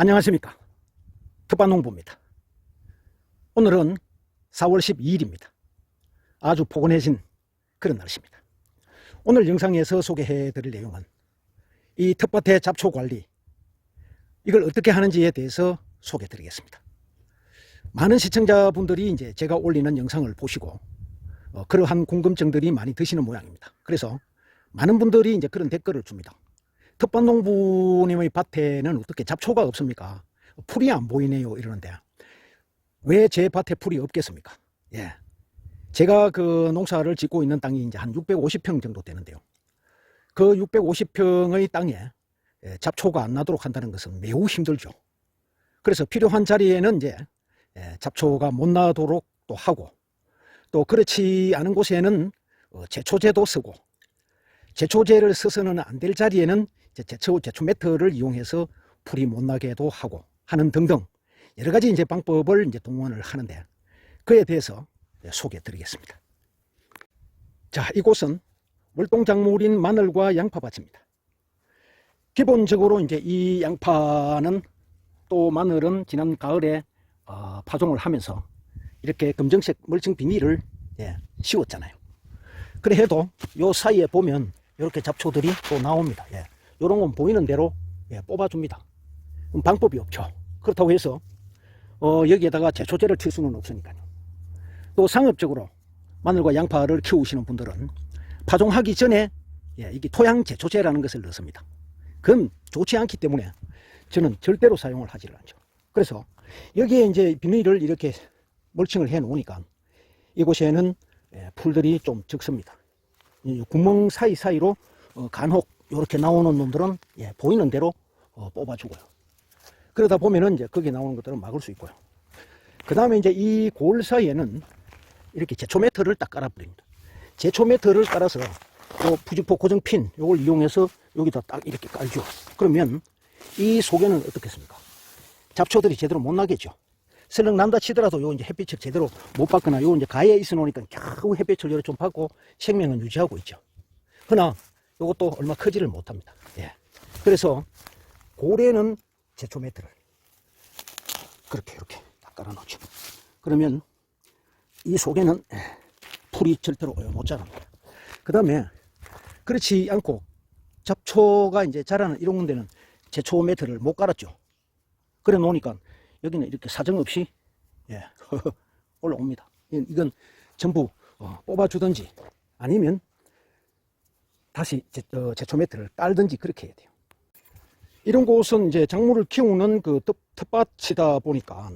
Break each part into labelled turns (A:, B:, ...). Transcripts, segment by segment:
A: 안녕하십니까. 텃밭농부입니다. 오늘은 4월 12일입니다. 아주 포근해진 그런 날씨입니다. 오늘 영상에서 소개해 드릴 내용은 이 텃밭의 잡초 관리, 이걸 어떻게 하는지에 대해서 소개해 드리겠습니다. 많은 시청자분들이 이제 제가 올리는 영상을 보시고 그러한 궁금증들이 많이 드시는 모양입니다. 그래서 많은 분들이 이제 그런 댓글을 줍니다. 텃밭농부님의 밭에는 어떻게 잡초가 없습니까? 풀이 안 보이네요. 이러는데 왜 제 밭에 풀이 없겠습니까? 예, 제가 그 농사를 짓고 있는 땅이 이제 한 650평 정도 되는데요. 그 650평의 땅에 잡초가 안 나도록 한다는 것은 매우 힘들죠. 그래서 필요한 자리에는 이제 잡초가 못 나도록 또 하고, 또 그렇지 않은 곳에는 제초제도 쓰고, 제초제를 써서는 안 될 자리에는 제초 매트를 이용해서 풀이 못 나게도 하고 하는 등등 여러 가지 이제 방법을 이제 동원을 하는데, 그에 대해서 소개해 드리겠습니다. 자, 이곳은 월동작물인 마늘과 양파밭입니다. 기본적으로 이제 이 양파는 또 마늘은 지난 가을에 파종을 하면서 이렇게 검정색 멀칭 비닐을 씌웠잖아요. 그래 해도 요 사이에 보면 이렇게 잡초들이 또 나옵니다. 요런 건 보이는 대로 뽑아줍니다. 방법이 없죠. 그렇다고 해서 여기에다가 제초제를 칠 수는 없으니까요. 또 상업적으로 마늘과 양파를 키우시는 분들은 파종하기 전에 이게 토양 제초제라는 것을 넣습니다. 그건 좋지 않기 때문에 저는 절대로 사용을 하지를 않죠. 그래서 여기에 이제 비닐을 이렇게 멀칭을 해 놓으니까 이곳에는 풀들이 좀 적습니다. 구멍 사이사이로 간혹 이렇게 나오는 놈들은 보이는 대로 뽑아주고요. 그러다 보면은 이제 거기 나오는 것들은 막을 수 있고요. 그 다음에 이제 이 골 사이에는 이렇게 제초 매트를 딱 깔아버립니다. 제초 매트를 깔아서 요 부직포 고정핀 요걸 이용해서 여기다 딱 이렇게 깔죠. 그러면 이 속에는 어떻겠습니까? 잡초들이 제대로 못 나겠죠. 설령 난다 치더라도 요 이제 햇빛을 제대로 못 받거나 요 이제 가에 있어 놓으니까 겨우 햇빛을 요렇게 좀 받고 생명은 유지하고 있죠. 그러나 요것도 얼마 크지를 못합니다. 그래서 고래는 제초 매트를 이렇게 딱 깔아 놓죠. 그러면 이 속에는 풀이 절대로 못 자랍니다. 그 다음에 그렇지 않고 잡초가 이제 자라는 이런 데는 제초 매트를 못 깔았죠. 그래 놓으니까 여기는 이렇게 사정없이 올라옵니다. 이건 전부 뽑아주든지 아니면 다시 제초 매트를 깔든지 그렇게 해야 돼요. 이런 곳은 이제 작물을 키우는 그 텃밭이다 보니까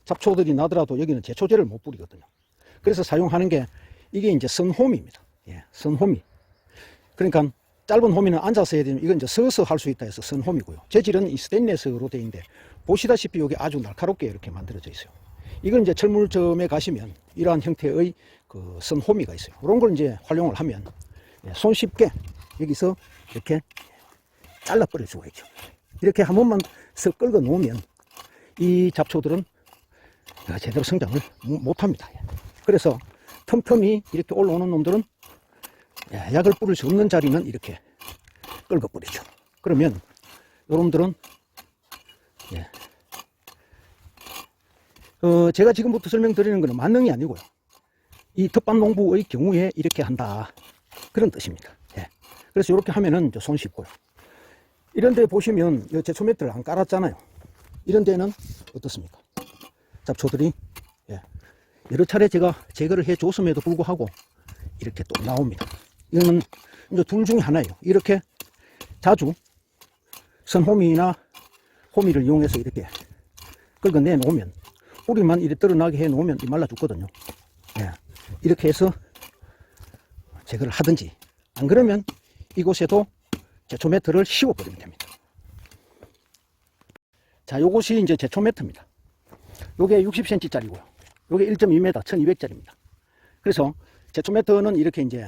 A: 잡초들이 나더라도 여기는 제초제를 못 뿌리거든요. 그래서 사용하는 게 이게 이제 선호미입니다. 선호미. 그러니까 짧은 호미는 앉아서 해야 되면 이건 이제 서서 할 수 있다 해서 선호미고요. 재질은 이 스테인리스로 되어 있는데 보시다시피 여기 아주 날카롭게 이렇게 만들어져 있어요. 이건 이제 철물점에 가시면 이러한 형태의 그 선호미가 있어요. 이런 걸 이제 활용을 하면 손쉽게 여기서 이렇게 잘라버릴 수가 있죠. 이렇게 한 번만 쓱 긁어 놓으면 이 잡초들은 제대로 성장을 못합니다. 그래서 틈틈이 이렇게 올라오는 놈들은 약을 뿌릴 수 없는 자리는 이렇게 긁어버리죠. 그러면 요놈들은 제가 지금부터 설명드리는 것은 만능이 아니고요. 이 텃밭 농부의 경우에 이렇게 한다, 그런 뜻입니다. 그래서 이렇게 하면은 손쉽고요. 이런 데 보시면 제초 매트를 안 깔았잖아요. 이런 데는 어떻습니까? 잡초들이 여러 차례 제가 제거를 해 줬음에도 불구하고 이렇게 또 나옵니다. 이거는 이제 둘 중에 하나예요. 이렇게 자주 선호미나 호미를 이용해서 이렇게 긁어내 놓으면, 뿌리만 이렇게 드러나게 해 놓으면 말라 죽거든요. 이렇게 해서 제거를 하든지, 안 그러면 이곳에도 제초 매트를 씌워버리면 됩니다. 자, 요것이 이제 제초 매트입니다. 요게 60cm 짜리고요. 요게 1.2m 1200짜리입니다. 그래서 제초 매트는 이렇게 이제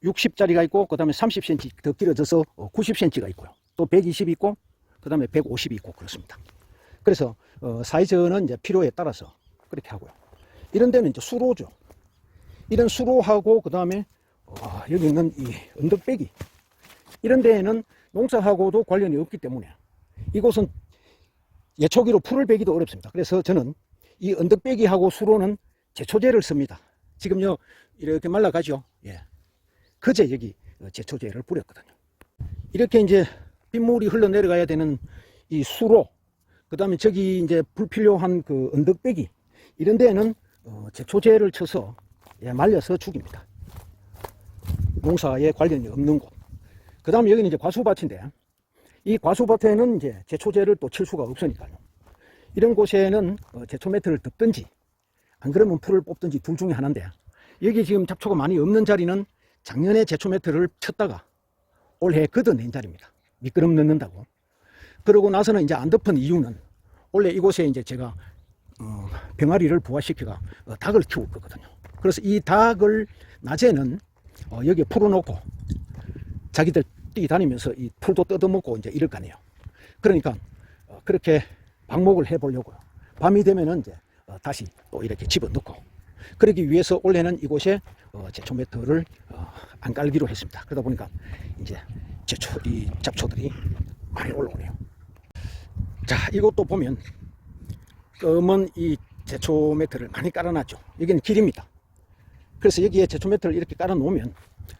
A: 60짜리가 있고, 그 다음에 30cm 더 길어져서 90cm가 있고요. 또 120 있고, 그 다음에 150 있고, 그렇습니다. 그래서 사이즈는 이제 필요에 따라서 그렇게 하고요. 이런 데는 이제 수로죠. 이런 수로하고, 그 다음에 여기 있는 이 언덕배기, 이런 데에는 농사하고도 관련이 없기 때문에 이곳은 예초기로 풀을 베기도 어렵습니다. 그래서 저는 이 언덕배기하고 수로는 제초제를 씁니다. 지금요 이렇게 말라가죠. 예. 그제 여기 제초제를 뿌렸거든요. 이렇게 이제 빗물이 흘러내려가야 되는 이 수로, 그 다음에 저기 이제 불필요한 그 언덕배기, 이런 데에는 제초제를 쳐서 말려서 죽입니다. 농사에 관련이 없는 곳. 그 다음에 여기는 이제 과수밭인데, 이 과수밭에는 이제 제초제를 또 칠 수가 없으니까요. 이런 곳에는 제초 매트를 덮든지, 안 그러면 풀을 뽑든지 둘 중에 하나인데, 여기 지금 잡초가 많이 없는 자리는 작년에 제초 매트를 쳤다가 올해 걷어낸 자리입니다. 미끄럼 넣는다고. 그러고 나서는 이제 안 덮은 이유는 원래 이곳에 이제 제가 병아리를 부화시켜가 닭을 키울 거거든요. 그래서 이 닭을 낮에는 여기에 풀어놓고 자기들 뛰다니면서 이 풀도 뜯어먹고 이제 이럴 거 아니에요. 그러니까 그렇게 방목을 해보려고요. 밤이 되면은 이제 다시 또 이렇게 집어넣고, 그러기 위해서 올해는 이곳에 제초 매트를 안 깔기로 했습니다. 그러다 보니까 이제 이 잡초들이 많이 올라오네요. 자, 이것도 보면 검은 이 제초 매트를 많이 깔아놨죠. 여기는 길입니다. 그래서 여기에 제초 매트를 이렇게 깔아 놓으면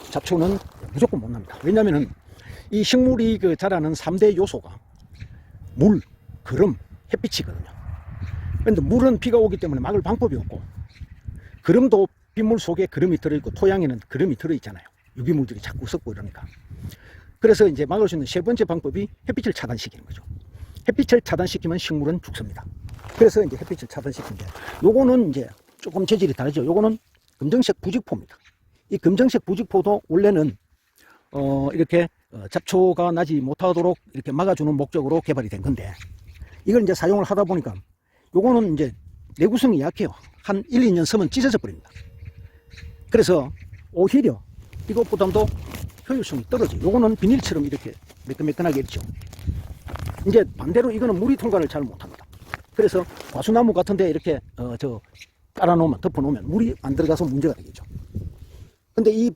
A: 잡초는 무조건 못 납니다. 왜냐면은 이 식물이 그 자라는 3대 요소가 물, 거름, 햇빛이거든요. 그런데 물은 비가 오기 때문에 막을 방법이 없고, 거름도 빗물 속에 거름이 들어있고 토양에는 거름이 들어있잖아요. 유기물들이 자꾸 섞고 이러니까. 그래서 이제 막을 수 있는 세 번째 방법이 햇빛을 차단시키는 거죠. 햇빛을 차단시키면 식물은 죽습니다. 그래서 이제 햇빛을 차단시키는데, 요거는 이제 조금 재질이 다르죠. 요거는 검정색 부직포입니다. 이 검정색 부직포도 원래는 이렇게 잡초가 나지 못하도록 이렇게 막아주는 목적으로 개발이 된 건데, 이걸 이제 사용을 하다 보니까 요거는 이제 내구성이 약해요. 한 1, 2년 쓰면 찢어져 버립니다. 그래서 오히려 이것보다도 효율성이 떨어져요. 요거는 비닐처럼 이렇게 매끈매끈하게 있죠. 이제 반대로 이거는 물이 통과를 잘 못합니다. 그래서 과수나무 같은데 이렇게 깔아놓으면, 덮어놓으면 물이 안 들어가서 문제가 되겠죠. 근데 이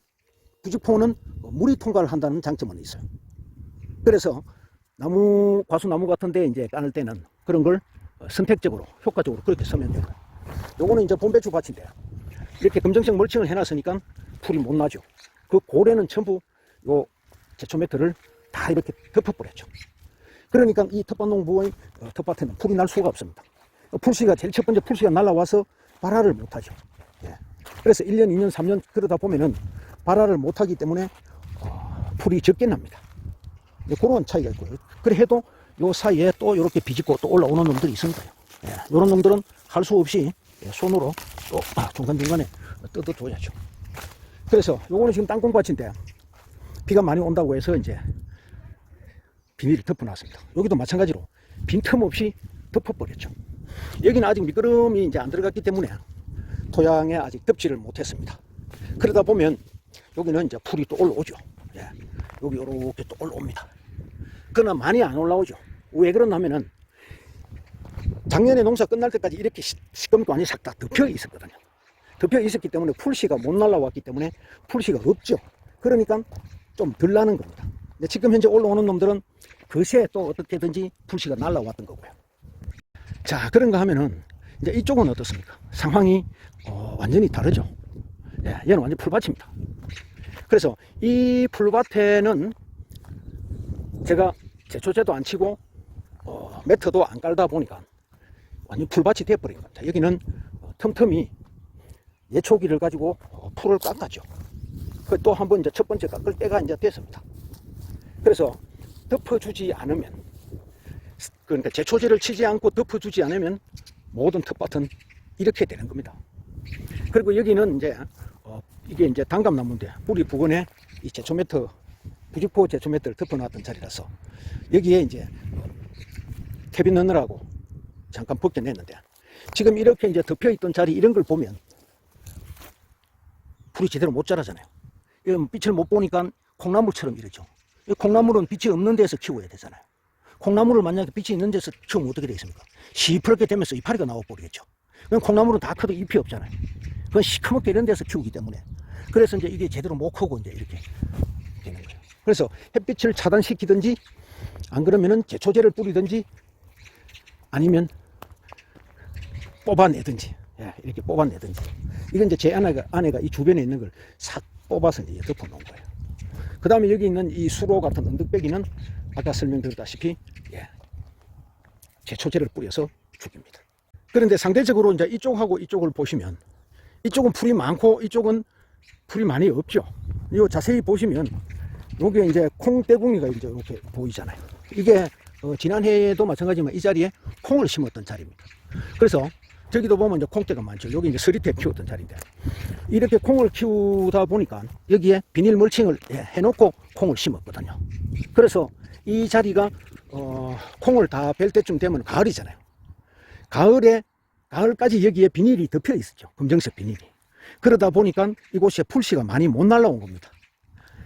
A: 부직포는 물이 통과를 한다는 장점은 있어요. 그래서 과수나무 같은데 이제 깔을 때는 그런 걸 선택적으로, 효과적으로 그렇게 쓰면 돼요. 요거는 이제 봄배추 밭인데, 이렇게 검정색 멀칭을 해놨으니까 풀이 못 나죠. 그 고래는 전부 요 제초 매트를 다 이렇게 덮어버렸죠. 그러니까 이 텃밭농부의 텃밭에는 풀이 날 수가 없습니다. 풀씨가 제일 첫 번째 풀씨가 날라와서 발화를 못하죠. 예. 그래서 1년, 2년, 3년 그러다 보면은 발화를 못하기 때문에 풀이 적게 납니다. 그런 차이가 있고요. 그래 해도 요 사이에 또 이렇게 비집고 또 올라오는 놈들이 있습니다. 예. 이런 놈들은 할 수 없이 손으로 또 중간중간에 뜯어줘야죠. 그래서 요거는 지금 땅콩밭인데 비가 많이 온다고 해서 이제 비닐을 덮어놨습니다. 여기도 마찬가지로 빈틈없이 덮어버렸죠. 여기는 아직 미끄럼이 이제 안 들어갔기 때문에 토양에 아직 덮지를 못했습니다. 그러다 보면 여기는 이제 풀이 또 올라오죠. 예. 여기 이렇게 또 올라옵니다. 그러나 많이 안 올라오죠. 왜 그러냐면은 작년에 농사 끝날 때까지 이렇게 시꺼멓고 완전히 싹 다 덮여 있었거든요. 덮여 있었기 때문에 풀씨가 못 날라왔기 때문에 풀씨가 없죠. 그러니까 좀 덜 나는 겁니다. 근데 지금 현재 올라오는 놈들은 그새 또 어떻게든지 풀씨가 날라왔던 거고요. 자, 그런가 하면은 이제 이쪽은 어떻습니까? 상황이 완전히 다르죠. 예, 얘는 완전 풀밭입니다. 그래서 이 풀밭에는 제가 제초제도 안 치고 매트도 안 깔다 보니까 완전 풀밭이 되어버린 겁니다. 여기는 틈틈이 예초기를 가지고 풀을 깎았죠. 또 한 번 이제 첫 번째 깎을 때가 이제 됐습니다. 그래서 덮어주지 않으면, 그러니까 제초제를 치지 않고 덮어주지 않으면 모든 텃밭은 이렇게 되는 겁니다. 그리고 여기는 이제 이게 이제 단감나무인데 뿌리 부근에 이 제초 매트, 부직포 제초 매트를 덮어놨던 자리라서 여기에 이제 캐빈 넣느라고 잠깐 벗겨냈는데, 지금 이렇게 이제 덮여있던 자리 이런 걸 보면 풀이 제대로 못 자라잖아요. 이건 빛을 못 보니까 콩나물처럼 이러죠. 콩나물은 빛이 없는 데서 키워야 되잖아요. 콩나물을 만약에 빛이 있는 데서 키우면 어떻게 되겠습니까? 시퍼렇게 되면서 이파리가 나와버리겠죠. 그럼 콩나물은 다 커도 잎이 없잖아요. 그건 시커멓게 이런 데서 키우기 때문에. 그래서 이제 이게 제대로 못 크고 이제 이렇게 되는 거예요. 그래서 햇빛을 차단시키든지 안 그러면은 제초제를 뿌리든지 아니면 뽑아내든지, 예, 이렇게 뽑아내든지. 이건 이제 제 아내가 이 주변에 있는 걸 싹 뽑아서 이제 덮어 놓은 거예요. 그 다음에 여기 있는 이 수로 같은 언덕배기는 아까 설명드렸다시피, 예, 제초제를 뿌려서 죽입니다. 그런데 상대적으로 이제 이쪽하고 이쪽을 보시면 이쪽은 풀이 많고 이쪽은 풀이 많이 없죠. 이 자세히 보시면 여기에 이제 콩대궁이가 이제 이렇게 보이잖아요. 이게 지난해에도 마찬가지지만 이 자리에 콩을 심었던 자리입니다. 그래서 저기도 보면 이제 콩대가 많죠. 여기 이제 서리태 키웠던 자리인데 이렇게 콩을 키우다 보니까 여기에 비닐 멀칭을 해놓고 콩을 심었거든요. 그래서 이 자리가 콩을 다 벨 때쯤 되면 가을이잖아요. 가을까지 여기에 비닐이 덮여 있었죠. 검정색 비닐이. 그러다 보니까 이곳에 풀씨가 많이 못 날라온 겁니다.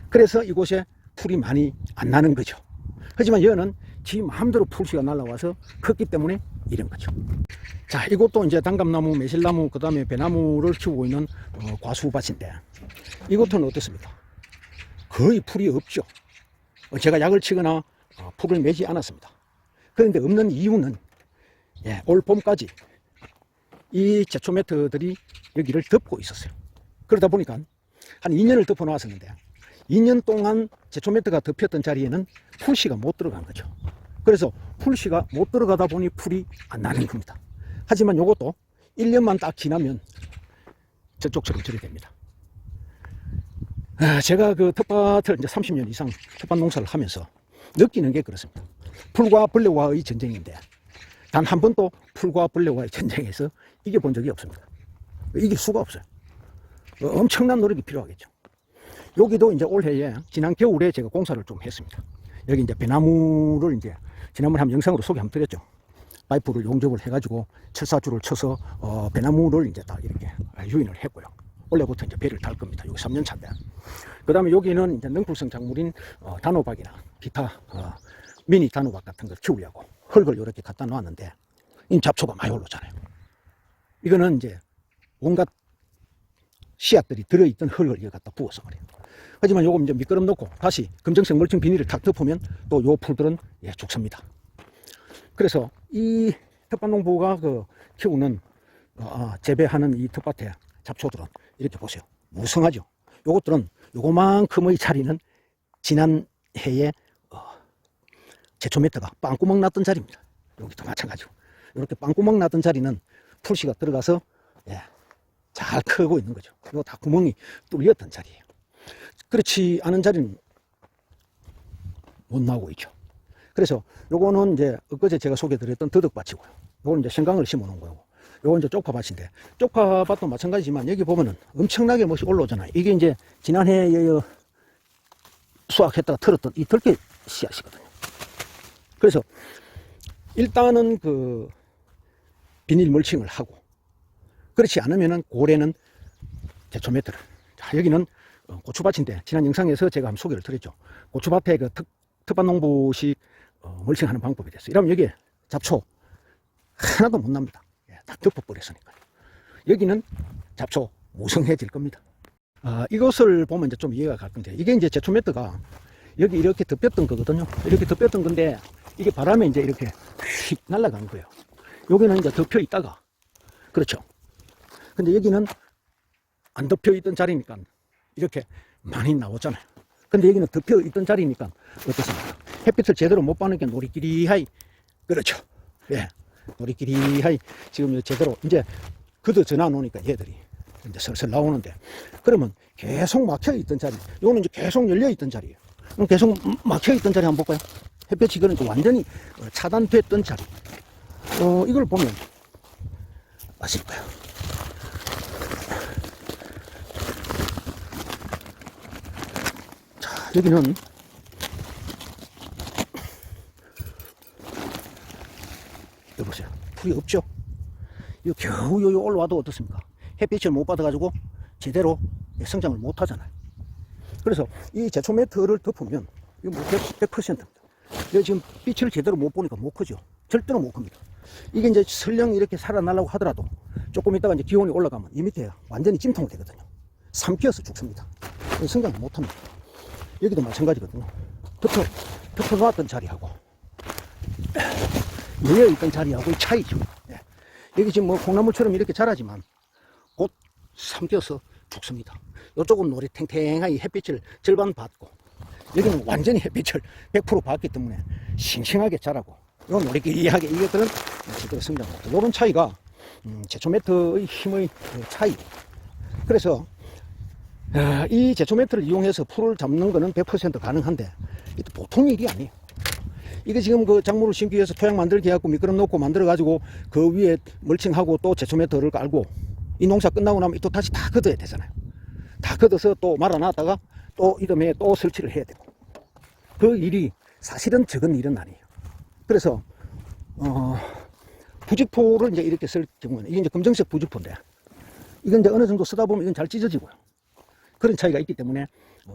A: 그래서 이곳에 풀이 많이 안 나는 거죠. 하지만 여는 지 마음대로 풀씨가 날라와서 컸기 때문에 이런 거죠. 자, 이것도 이제 단감나무, 매실나무, 그 다음에 배나무를 키우고 있는 과수밭인데 이것은 어떻습니까? 거의 풀이 없죠. 제가 약을 치거나 풀을 매지 않았습니다. 그런데 없는 이유는 올 봄까지 이 제초 매트들이 여기를 덮고 있었어요. 그러다 보니까 한 2년을 덮어 놨었는데 2년 동안 제초 매트가 덮였던 자리에는 풀씨가 못 들어간 거죠. 그래서 풀씨가 못 들어가다 보니 풀이 안 나는 겁니다. 하지만 이것도 1년만 딱 지나면 저쪽처럼 저리 됩니다. 제가 그 텃밭을 이제 30년 이상 텃밭 농사를 하면서 느끼는 게 그렇습니다. 풀과 벌레와의 전쟁인데 단 한 번도 풀과 벌레와의 전쟁에서 이겨본 적이 없습니다. 이길 수가 없어요. 엄청난 노력이 필요하겠죠. 여기도 이제 올해에 지난 겨울에 제가 공사를 좀 했습니다. 여기 이제 배나무를 이제 지난번에 한번 영상으로 소개 한번 드렸죠. 파이프를 용접을 해가지고 철사줄을 쳐서 배나무를 이제 딱 이렇게 유인을 했고요. 원래부터 이제 배를 달 겁니다. 여기 3년 차인데. 그 다음에 여기는 이제 능풀성 작물인 단호박이나 기타 미니 단호박 같은 걸 키우려고 흙을 이렇게 갖다 놓았는데 이 잡초가 많이 올라오잖아요. 이거는 이제 온갖 씨앗들이 들어있던 흙을 이거 갖다 부어서 그래요. 하지만 요거 이제 미끄럼 놓고 다시 검정색 멀칭 비닐을 탁 덮으면 또 요 풀들은 죽습니다. 그래서 이 텃밭농부가 키우는 재배하는 이 텃밭의 잡초들은 이렇게 보세요. 무성하죠. 요것들은 요거만큼의 자리는 지난 해에 제초 매트가 빵구멍 났던 자리입니다. 여기도 마찬가지고 이렇게 빵구멍 났던 자리는 풀씨가 들어가서 잘 크고 있는 거죠. 이거 다 구멍이 뚫렸던 자리예요. 그렇지 않은 자리는 못 나오고 있죠. 그래서 요거는 이제 엊그제 제가 소개드렸던 더덕밭이고요. 요거는 이제 생강을 심어 놓은 거고, 요건 이제 쪽파밭인데, 쪽파밭도 마찬가지지만 여기 보면은 엄청나게 멋이 올라오잖아요. 이게 이제 지난해 수확했다가 털었던 이 들깨 씨앗이거든요. 그래서 일단은 그 비닐 멀칭을 하고, 그렇지 않으면은 고래는 제초 매트를. 자, 여기는 고추밭인데 지난 영상에서 제가 한번 소개를 드렸죠. 고추밭에 그 텃밭농부식 멀칭하는 방법이 됐어요. 이러면 여기에 잡초 하나도 못 납니다. 딱 덮어버렸으니까요. 여기는 잡초 무성해질 겁니다. 이것을 보면 이제 좀 이해가 갈 건데, 이게 이제 제초 매트가 여기 이렇게 덮였던 거거든요. 이렇게 덮였던 건데 이게 바람에 이제 이렇게 휙 날아간 거예요. 여기는 이제 덮여 있다가, 그렇죠. 근데 여기는 안 덮여 있던 자리니까 이렇게 많이 나오잖아요. 근데 여기는 덮여 있던 자리니까 어떻습니까? 햇빛을 제대로 못 받는 게 노리끼리하이, 그렇죠. 노리끼리하이 지금 제대로 이제 그도 전화 놓으니까 얘들이 이제 슬슬 나오는데, 그러면 계속 막혀 있던 자리, 요거는 이제 계속 열려 있던 자리예요. 그럼 계속 막혀 있던 자리 한번 볼까요? 햇볕이 그런 완전히 차단됐던 자리. 이걸 보면 아실 거예요. 자, 여기는 여보세요. 풀이 없죠? 이 겨우 요 올라와도 어떻습니까? 햇빛을 못 받아가지고 제대로 성장을 못 하잖아요. 그래서 이 제초 매트를 덮으면 이거 뭐 100%입니다. 이거 지금 빛을 제대로 못 보니까 못 크죠. 절대로 못 큽니다. 이게 이제 설령 이렇게 살아나려고 하더라도 조금 있다가 이제 기온이 올라가면 이 밑에 완전히 찜통이 되거든요. 삼키어서 죽습니다. 성장을 못 합니다. 여기도 마찬가지거든요. 덮어 놓았던 자리하고 열려 있던 자리하고의 차이죠. 예. 여기 지금 뭐 콩나물처럼 이렇게 자라지만 곧 삼켜서 죽습니다. 이쪽은 노래 탱탱하게 햇빛을 절반 받고 여기는 완전히 햇빛을 100% 받기 때문에 싱싱하게 자라고 이건 노래끼리하게 이것들은 제대로 성장 못해요. 이런 차이가 제초 매트의 힘의 차이. 그래서 이 제초 매트를 이용해서 풀을 잡는 거는 100% 가능한데 이게 보통 일이 아니에요. 이게 지금 그 작물을 심기 위해서 토양 만들기 해갖고 미끄러 놓고 만들어 가지고 그 위에 멀칭하고 또 제초 매트를 깔고 이 농사 끝나고 나면 또 다시 다 걷어야 되잖아요. 다 걷어서 또 말아놨다가 또 이듬해 또 설치를 해야 되고 그 일이 사실은 적은 일은 아니에요. 그래서 부직포를 이제 이렇게 쓸 경우는 이게 이제 검정색 부직포인데 이건 이제 어느 정도 쓰다 보면 이건 잘 찢어지고요. 그런 차이가 있기 때문에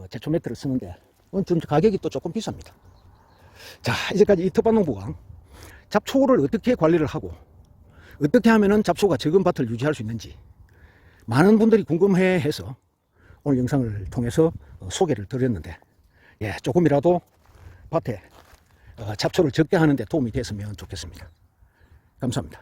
A: 제초 매트를 쓰는데 좀 가격이 또 조금 비쌉니다. 자, 이제까지 이 텃밭농부가 잡초를 어떻게 관리를 하고 어떻게 하면은 잡초가 적은 밭을 유지할 수 있는지 많은 분들이 궁금해 해서 오늘 영상을 통해서 소개를 드렸는데 예, 조금이라도 밭에 잡초를 적게 하는 데 도움이 됐으면 좋겠습니다. 감사합니다.